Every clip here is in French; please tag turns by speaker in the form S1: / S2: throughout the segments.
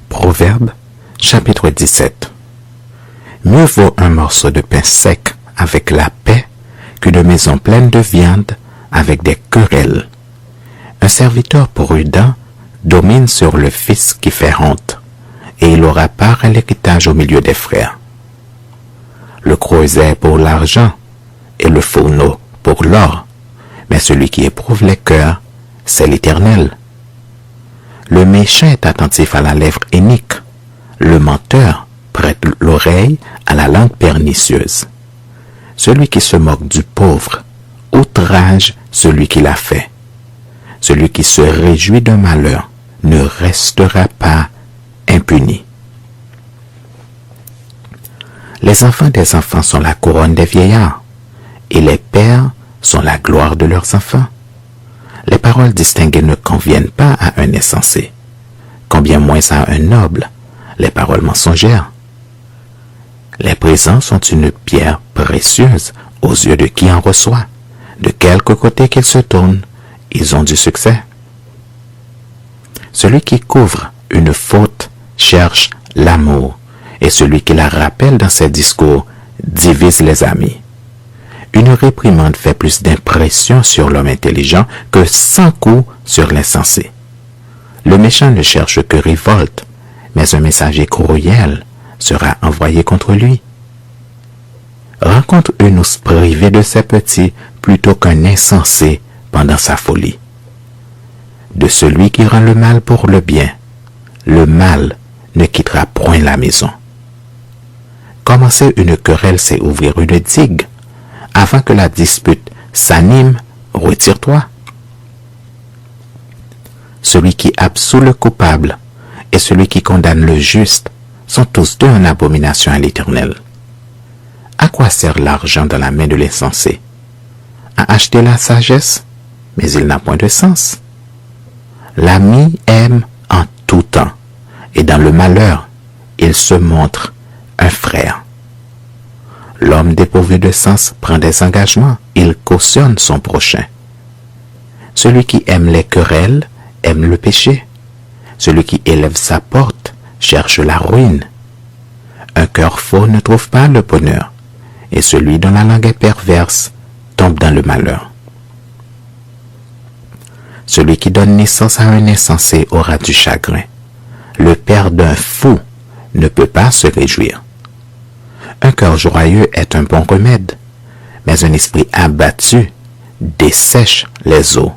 S1: Proverbe, chapitre 17. Mieux vaut un morceau de pain sec avec la paix qu'une maison pleine de viande avec des querelles. Un serviteur prudent domine sur le fils qui fait honte, et il aura part à l'héritage au milieu des frères. Le creuset pour l'argent et le fourneau pour l'or, mais celui qui éprouve les cœurs, c'est l'Éternel. Le méchant est attentif à la lèvre inique, le menteur prête l'oreille à la langue pernicieuse. Celui qui se moque du pauvre outrage celui qui l'a fait. Celui qui se réjouit d'un malheur ne restera pas impuni. Les enfants des enfants sont la couronne des vieillards, et les pères sont la gloire de leurs enfants. Les paroles distinguées ne conviennent pas à un insensé, combien moins à un noble, les paroles mensongères. Les présents sont une pierre précieuse aux yeux de qui en reçoit. De quelque côté qu'ils se tournent, ils ont du succès. Celui qui couvre une faute cherche l'amour, et celui qui la rappelle dans ses discours divise les amis. Une réprimande fait plus d'impression sur l'homme intelligent que 100 coups sur l'insensé. Le méchant ne cherche que révolte, mais un messager cruel sera envoyé contre lui. Rencontre une ours privée de ses petits plutôt qu'un insensé pendant sa folie. De celui qui rend le mal pour le bien, le mal ne quittera point la maison. Commencer une querelle, c'est ouvrir une digue. Avant que la dispute s'anime, retire-toi. Celui qui absout le coupable et celui qui condamne le juste sont tous deux une abomination à l'Éternel. À quoi sert l'argent dans la main de l'insensé? À acheter la sagesse, mais il n'a point de sens. L'ami aime en tout temps, et dans le malheur, il se montre un frère. L'homme dépourvu de sens prend des engagements, il cautionne son prochain. Celui qui aime les querelles aime le péché. Celui qui élève sa porte cherche la ruine. Un cœur faux ne trouve pas le bonheur, et celui dont la langue est perverse tombe dans le malheur. Celui qui donne naissance à un insensé aura du chagrin. Le père d'un fou ne peut pas se réjouir. Un cœur joyeux est un bon remède, mais un esprit abattu dessèche les eaux.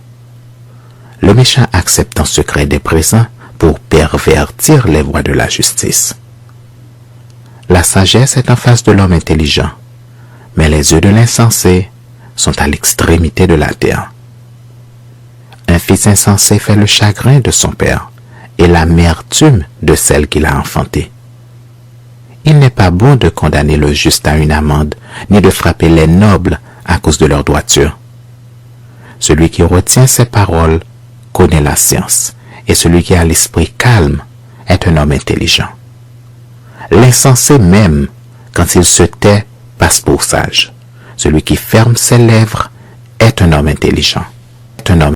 S1: Le méchant accepte en secret des présents pour pervertir les voies de la justice. La sagesse est en face de l'homme intelligent, mais les yeux de l'insensé sont à l'extrémité de la terre. Un fils insensé fait le chagrin de son père et l'amertume de celle qui l'a enfanté. Il n'est pas bon de condamner le juste à une amende, ni de frapper les nobles à cause de leur droiture. Celui qui retient ses paroles connaît la science, et celui qui a l'esprit calme est un homme intelligent. L'insensé même, quand il se tait, passe pour sage. Celui qui ferme ses lèvres est un homme intelligent. Est un homme